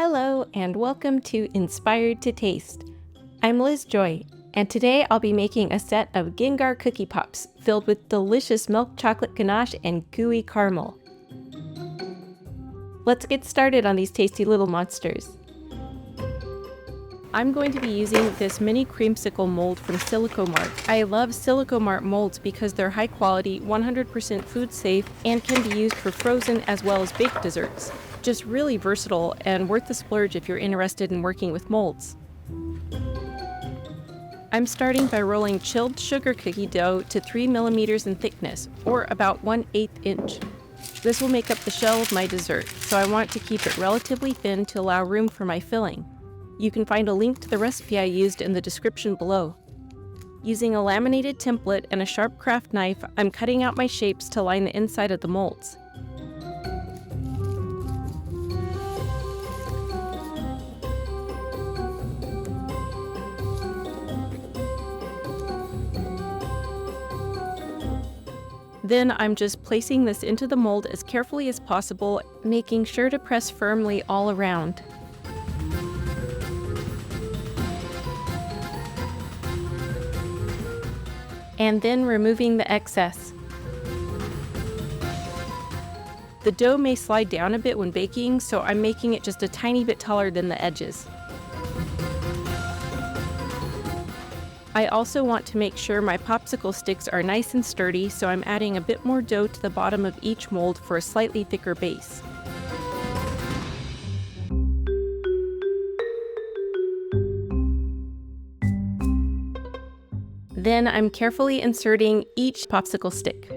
Hello and welcome to Inspired to Taste. I'm Liz Joy, and today I'll be making a set of Gengar cookie pops filled with delicious milk chocolate ganache and gooey caramel. Let's get started on these tasty little monsters. I'm going to be using this mini creamsicle mold from Silicomart. I love Silicomart molds because they're high quality, 100% food safe, and can be used for frozen as well as baked desserts. Just really versatile and worth the splurge if you're interested in working with molds. I'm starting by rolling chilled sugar cookie dough to 3 millimeters in thickness, or about 1/8 inch. This will make up the shell of my dessert, so I want to keep it relatively thin to allow room for my filling. You can find a link to the recipe I used in the description below. Using a laminated template and a sharp craft knife, I'm cutting out my shapes to line the inside of the molds. Then I'm just placing this into the mold as carefully as possible, making sure to press firmly all around. And then removing the excess. The dough may slide down a bit when baking, so I'm making it just a tiny bit taller than the edges. I also want to make sure my popsicle sticks are nice and sturdy, so I'm adding a bit more dough to the bottom of each mold for a slightly thicker base. Then I'm carefully inserting each popsicle stick.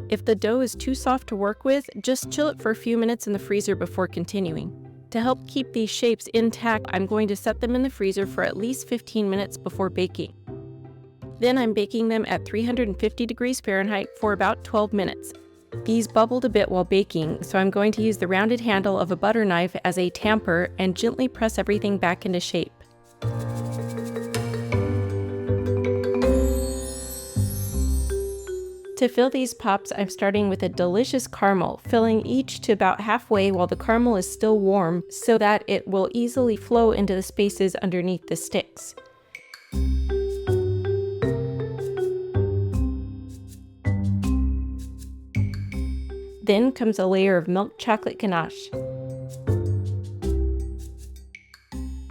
If the dough is too soft to work with, just chill it for a few minutes in the freezer before continuing. To help keep these shapes intact, I'm going to set them in the freezer for at least 15 minutes before baking. Then I'm baking them at 350 degrees Fahrenheit for about 12 minutes. These bubbled a bit while baking, so I'm going to use the rounded handle of a butter knife as a tamper and gently press everything back into shape. To fill these pops, I'm starting with a delicious caramel, filling each to about halfway while the caramel is still warm so that it will easily flow into the spaces underneath the sticks. Then comes a layer of milk chocolate ganache.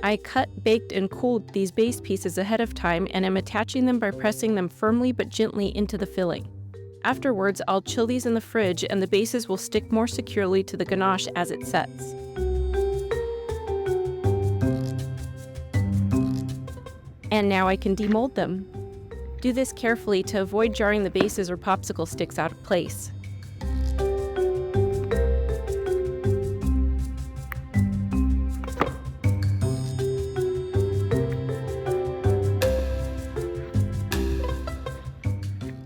I cut, baked, and cooled these base pieces ahead of time and am attaching them by pressing them firmly but gently into the filling. Afterwards, I'll chill these in the fridge and the bases will stick more securely to the ganache as it sets. And now I can demold them. Do this carefully to avoid jarring the bases or popsicle sticks out of place.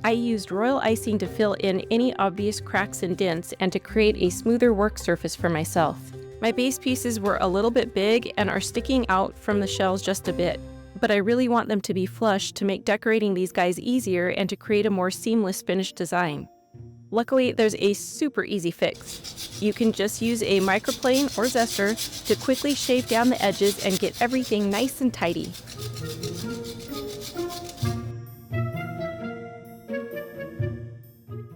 I used royal icing to fill in any obvious cracks and dents and to create a smoother work surface for myself. My base pieces were a little bit big and are sticking out from the shells just a bit, but I really want them to be flush to make decorating these guys easier and to create a more seamless finished design. Luckily, there's a super easy fix. You can just use a microplane or zester to quickly shave down the edges and get everything nice and tidy.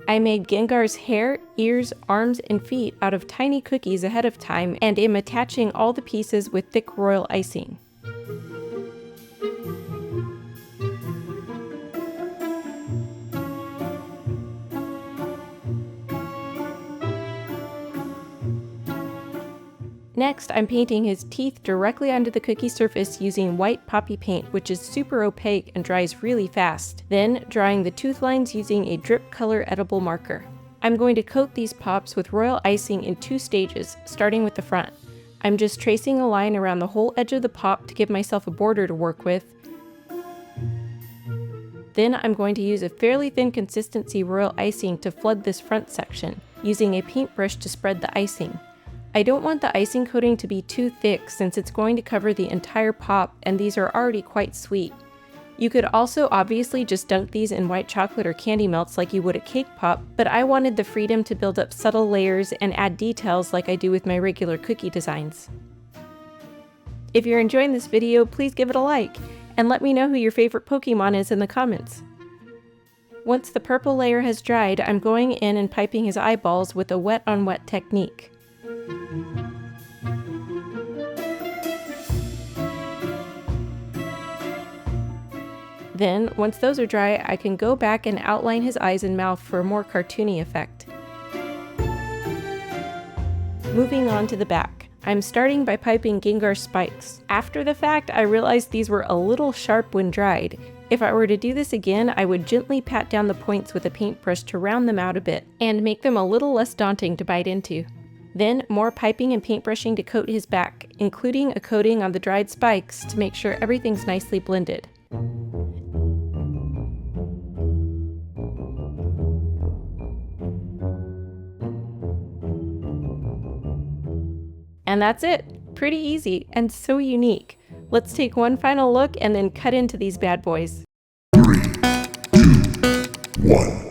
I made Gengar's hair, ears, arms, and feet out of tiny cookies ahead of time and am attaching all the pieces with thick royal icing. Next, I'm painting his teeth directly onto the cookie surface using white poppy paint, which is super opaque and dries really fast. Then, drawing the tooth lines using a drip color edible marker. I'm going to coat these pops with royal icing in 2 stages, starting with the front. I'm just tracing a line around the whole edge of the pop to give myself a border to work with. Then I'm going to use a fairly thin consistency royal icing to flood this front section, using a paintbrush to spread the icing. I don't want the icing coating to be too thick since it's going to cover the entire pop and these are already quite sweet. You could also obviously just dunk these in white chocolate or candy melts like you would a cake pop, but I wanted the freedom to build up subtle layers and add details like I do with my regular cookie designs. If you're enjoying this video, please give it a like, and let me know who your favorite Pokemon is in the comments. Once the purple layer has dried, I'm going in and piping his eyeballs with a wet-on-wet technique. Then, once those are dry, I can go back and outline his eyes and mouth for a more cartoony effect. Moving on to the back. I'm starting by piping Gengar spikes. After the fact, I realized these were a little sharp when dried. If I were to do this again, I would gently pat down the points with a paintbrush to round them out a bit, and make them a little less daunting to bite into. Then, more piping and paintbrushing to coat his back, including a coating on the dried spikes to make sure everything's nicely blended. And that's it! Pretty easy, and so unique. Let's take one final look and then cut into these bad boys. 3, 2, 1.